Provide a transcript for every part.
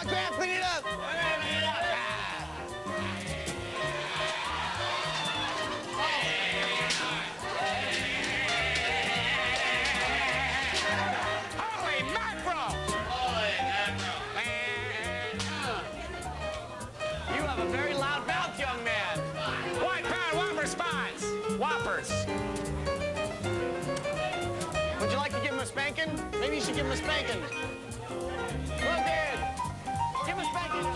pants, clean it up. Holy mackerel! You have a very loud mouth, young man. White-pound Whopper spots. Whoppers. Would you like to give him a spanking? Maybe you should give him a spanking. Well, Dad, give him a spanking.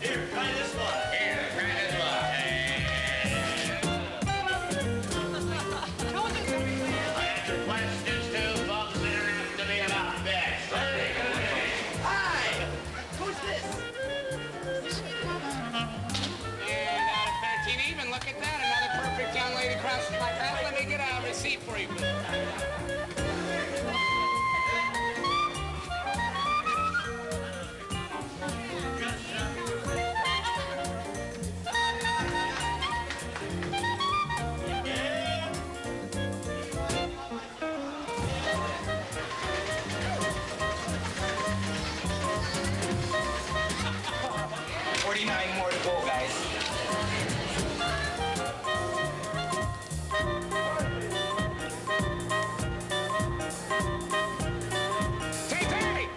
Here, try this one. Here, try this one. Questions too, folks, that are asked to me about this. Hi! Who's this? And out of 13 even, look at that. Another perfect young lady crosses my path. Let me get a receipt for you, please. More to go, guys. Tay-Tay!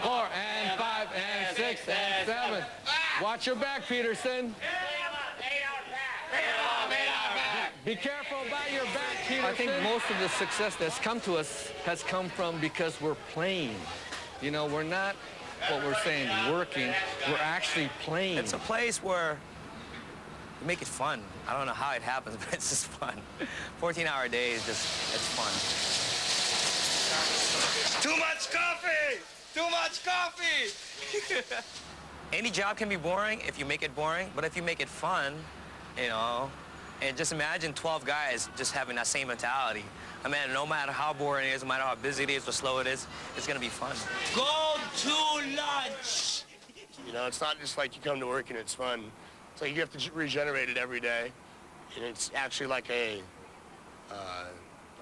4 and 5 and 6 and 7. Watch your back, Peterson. Be careful about your back, Peterson. I think most of the success that's come to us has come from because we're playing. You know, we're not, what we're saying, working. We're actually playing. It's a place where we make it fun. I don't know how it happens, but it's just fun. 14-hour days, it's fun. Too much coffee! Too much coffee! Any job can be boring if you make it boring, but if you make it fun, you know, and just imagine 12 guys just having that same mentality. I mean, no matter how boring it is, no matter how busy it is or slow it is, it's gonna be fun. Go to lunch! You know, it's not just like you come to work and it's fun. It's like you have to regenerate it every day. And it's actually like a,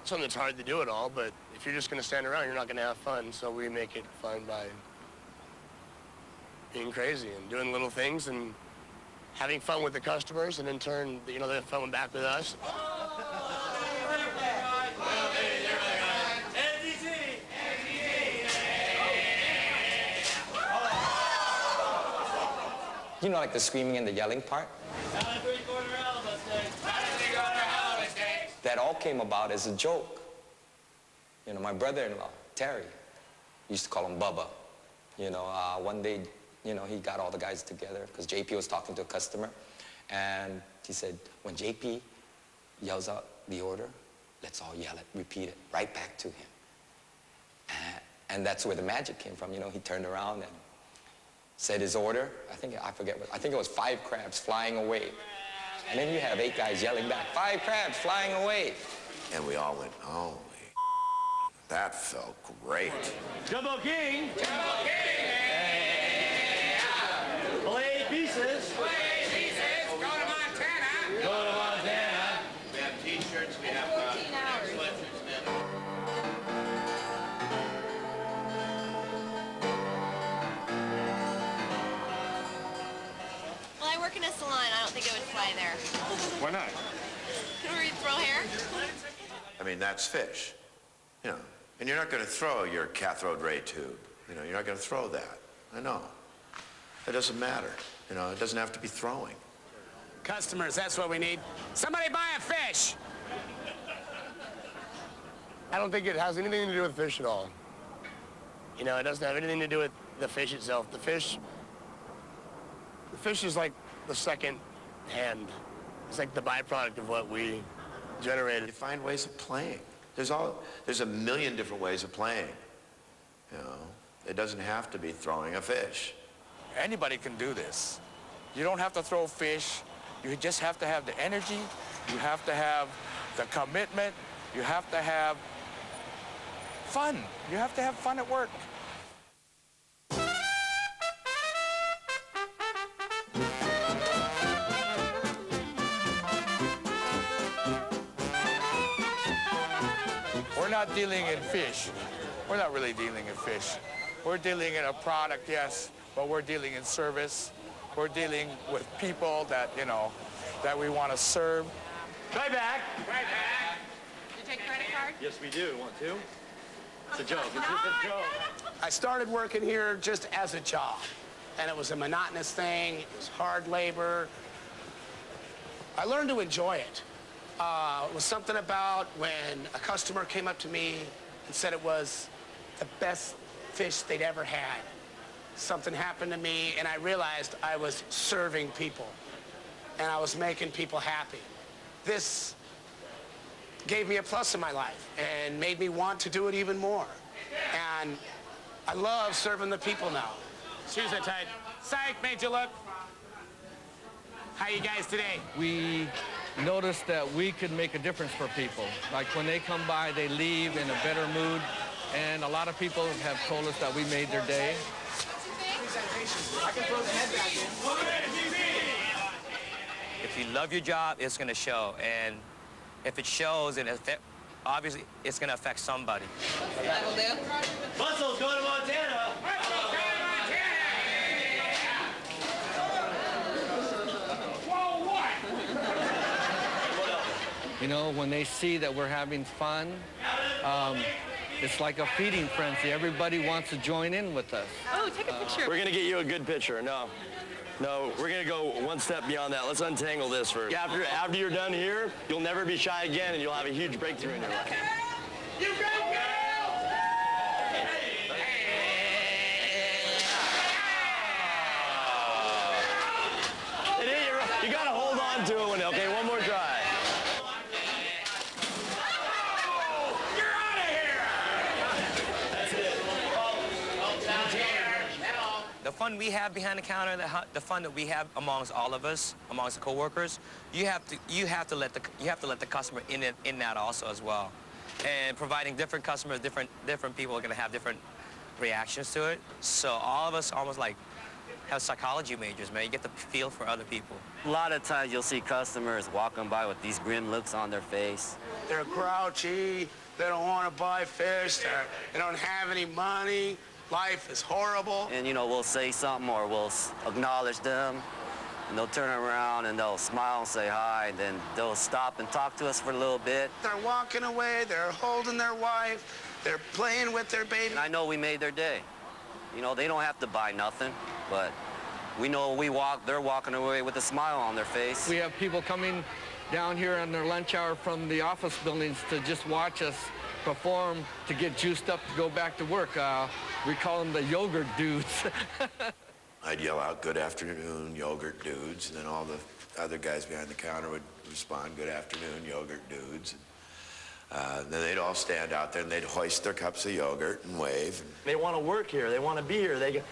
something that's hard to do at all, but if you're just gonna stand around, you're not gonna have fun. So we make it fun by being crazy and doing little things and having fun with the customers, and in turn, you know, they have fun back with us. You know, like the screaming and the yelling part? That all came about as a joke. You know, my brother-in-law, Terry, used to call him Bubba. You know, one day, you know, he got all the guys together because JP was talking to a customer, and he said, when JP yells out the order, let's all yell it, repeat it, right back to him. And that's where the magic came from. You know, he turned around and said his order. I think it was 5 crabs flying away. And then you have 8 guys yelling back, 5 crabs flying away. And we all went, holy, that felt great. Jumbo King! Jumbo King! Filet pieces! Filet pieces! Go to Montana! Go to Montana! We have T-shirts, we have 14 hours. sweatshirts now. Well, I work in a salon. I don't think I would fly there. Why not? Could we throw hair? I mean, that's fish, you know. And you're not going to throw your cathode ray tube. You know, you're not going to throw that. I know. It doesn't matter. You know, it doesn't have to be throwing. Customers, that's what we need. Somebody buy a fish. I don't think it has anything to do with fish at all. You know, it doesn't have anything to do with the fish itself. The fish is like the second hand. It's like the byproduct of what we generated. You find ways of playing. There's a million different ways of playing. You know, it doesn't have to be throwing a fish. Anybody can do this. You don't have to throw fish. You just have to have the energy. You have to have the commitment. You have to have fun. You have to have fun at work. We're not dealing in fish. We're not really dealing in fish. We're dealing in a product, yes, but we're dealing in service. We're dealing with people that, you know, that we want to serve. Try back. Right back. You take credit card? Yes, we do. Want to? It's a joke. It's a joke. I started working here just as a job, and it was a monotonous thing. It was hard labor. I learned to enjoy it. It was something about when a customer came up to me and said it was the best fish they'd ever had. Something happened to me, and I realized I was serving people, and I was making people happy. This gave me a plus in my life and made me want to do it even more. And I love serving the people now. Shoes are tight. Psych, made you look. How you guys today? We noticed that we could make a difference for people. Like when they come by, they leave in a better mood. And a lot of people have told us that we made their day. If you love your job, it's going to show. And if it shows, and obviously, it's going to affect somebody. That'll do. Muscles going to Montana. You know, when they see that we're having fun, it's like a feeding frenzy. Everybody wants to join in with us. Oh, take a picture. We're going to get you a good picture. No, we're going to go one step beyond that. Let's untangle this first. After you're done here, you'll never be shy again, and you'll have a huge breakthrough in your life. You go, girl! You got to hold on to it. Okay, one more try. The fun we have behind the counter, the fun that we have amongst all of us, amongst the coworkers, you have to let the customer in that also as well. And providing different customers, different people are going to have different reactions to it. So all of us almost like have psychology majors, man. You get the feel for other people. A lot of times you'll see customers walking by with these grim looks on their face. They're grouchy. They don't want to buy fish. They don't have any money. Life is horrible. And, you know, we'll say something or we'll acknowledge them, and they'll turn around and they'll smile and say hi, and then they'll stop and talk to us for a little bit. They're walking away. They're holding their wife. They're playing with their baby. And I know we made their day. You know, they don't have to buy nothing, but we know they're walking away with a smile on their face. We have people coming down here on their lunch hour from the office buildings to just watch us perform, to get juiced up to go back to work. We call them the yogurt dudes. I'd yell out, "Good afternoon, yogurt dudes," and then all the other guys behind the counter would respond, "Good afternoon, yogurt dudes." Then they'd all stand out there and they'd hoist their cups of yogurt and wave. They want to work here. They want to be here.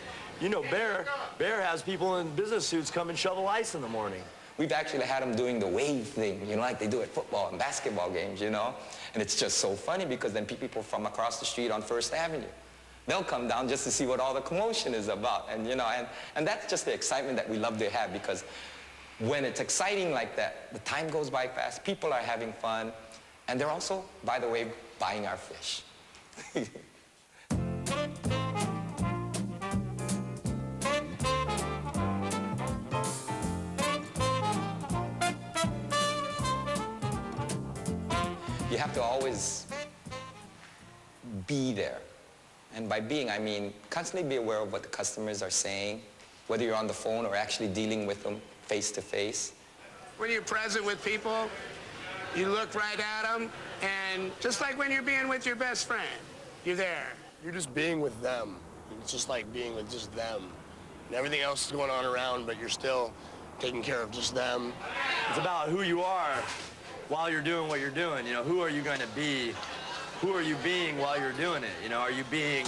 You know, Bear has people in business suits come and shovel ice in the morning. We've actually had them doing the wave thing, you know, like they do at football and basketball games, you know? And it's just so funny because then people from across the street on First Avenue, they'll come down just to see what all the commotion is about. And, you know, and that's just the excitement that we love to have, because when it's exciting like that, the time goes by fast, people are having fun, and they're also, by the way, buying our fish. You have to always be there. And by being, I mean constantly be aware of what the customers are saying, whether you're on the phone or actually dealing with them face to face. When you're present with people, you look right at them, and just like when you're being with your best friend, you're there. You're just being with them. It's just like being with just them. And everything else is going on around, but you're still taking care of just them. It's about who you are while you're doing what you're doing. You know, who are you going to be? Who are you being while you're doing it? You know, are you being,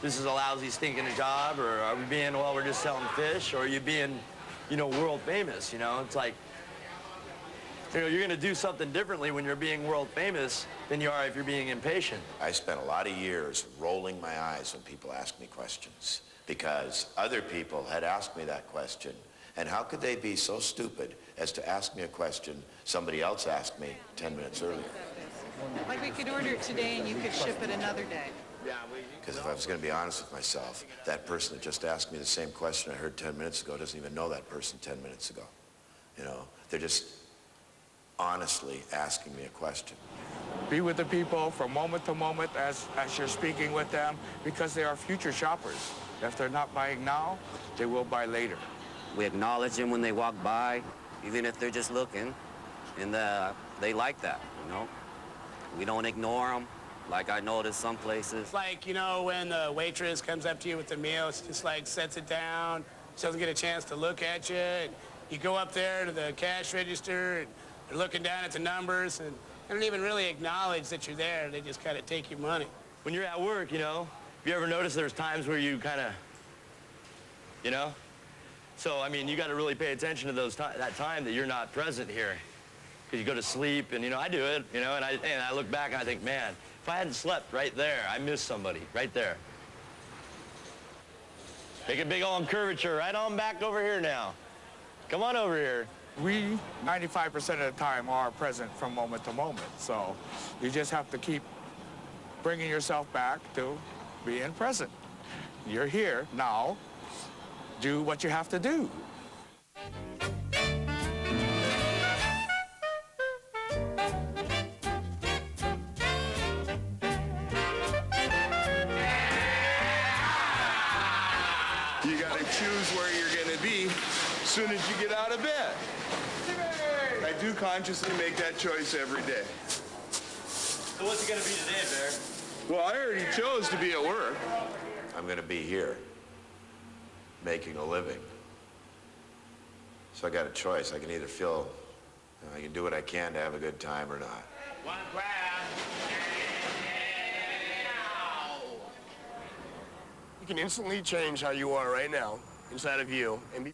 this is a lousy, stinking job, or are we being, well, we're just selling fish, or are you being, you know, world famous? You know, it's like, you know, you're going to do something differently when you're being world famous than you are if you're being impatient. I spent a lot of years rolling my eyes when people asked me questions because other people had asked me that question. And how could they be so stupid as to ask me a question somebody else asked me 10 minutes earlier? Like we could order it today and you could ship it another day. Because if I was going to be honest with myself, that person that just asked me the same question I heard 10 minutes ago doesn't even know that person 10 minutes ago. You know, they're just honestly asking me a question. Be with the people from moment to moment as you're speaking with them, because they are future shoppers. If they're not buying now, they will buy later. We acknowledge them when they walk by, even if they're just looking, and they like that, you know? We don't ignore them, like I noticed some places. Like, you know, when the waitress comes up to you with the meal, it's just like sets it down, she doesn't get a chance to look at you, and you go up there to the cash register, and they're looking down at the numbers, and they don't even really acknowledge that you're there. They just kind of take your money. When you're at work, you know, have you ever noticed there's times where you kind of, you know? So, I mean, you got to really pay attention to that time that you're not present here. Because you go to sleep, and, you know, I do it, you know, and I look back and I think, man, if I hadn't slept right there, I missed somebody right there. Take a big old curvature right on back over here now. Come on over here. We, 95% of the time, are present from moment to moment. So you just have to keep bringing yourself back to being present. You're here now. Do what you have to do. You gotta choose where you're gonna be as soon as you get out of bed. I do consciously make that choice every day. So what's it going to be today, Bear? Well, I already chose to be at work. I'm going to be here, making a living. So I got a choice. I can either feel, you know, I can do what I can to have a good time or not. One crab. You can instantly change how you are right now, inside of you, and be,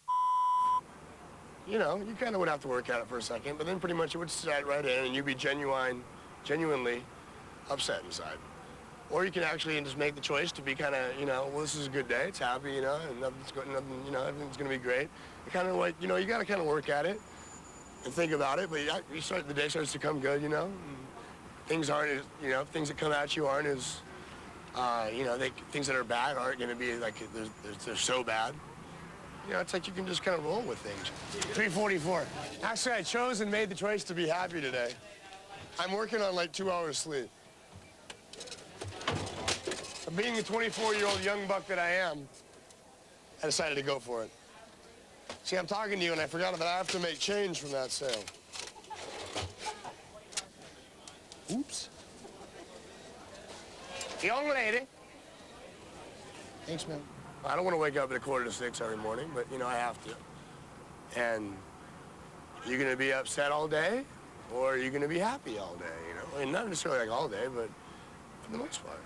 you know, you kind of would have to work at it for a second, but then pretty much it would set right in and you'd be genuinely upset inside. Or you can actually just make the choice to be kind of, you know, well, this is a good day, it's happy, you know, and nothing, you know, everything's going to be great. You kind of like, you know, you got to kind of work at it and think about it, but the day starts to come good, you know. And things aren't as, you know, things that come at you aren't as, you know, things that are bad aren't going to be like, they're so bad. You know, it's like you can just kind of roll with things. 3:44. Actually, I chose and made the choice to be happy today. I'm working on like 2 hours sleep. Being the 24-year-old young buck that I am, I decided to go for it. See, I'm talking to you and I forgot that I have to make change from that sale. Oops. Young lady. Thanks, man. I don't want to wake up at 5:45 every morning, but, you know, I have to. And you're going to be upset all day, or you're going to be happy all day, you know? I mean, not necessarily like all day, but for the most part,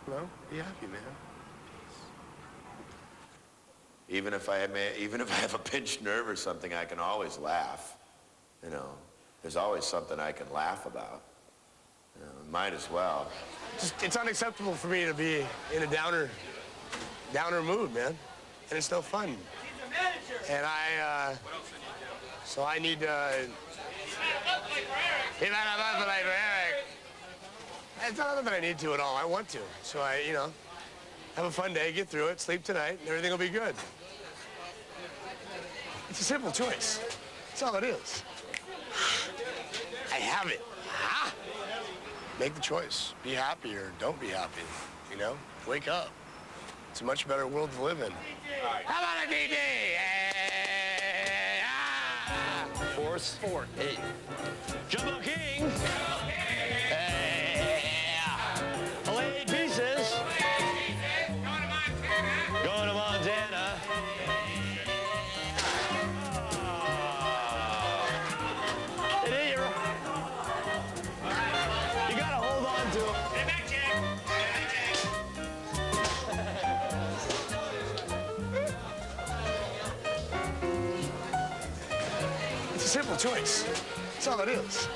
you know? Be happy, man. Even if I have a pinched nerve or something, I can always laugh. You know, there's always something I can laugh about. You know, might as well. It's unacceptable for me to be in a downer mood, man. And it's no fun. And so I need to... It's not that I need to at all. I want to. So I, you know, have a fun day, get through it, sleep tonight, and everything will be good. It's a simple choice. That's all it is. I have it. Ah! make the choice. Be happy or don't be happy, you know? Wake up. It's a much better world to live in. How about a DD? Fourth. 8. Jumbo King. Only 8 pieces. Going to Montana. It ain't your... You gotta hold on to him. It's a simple choice. That's all it is.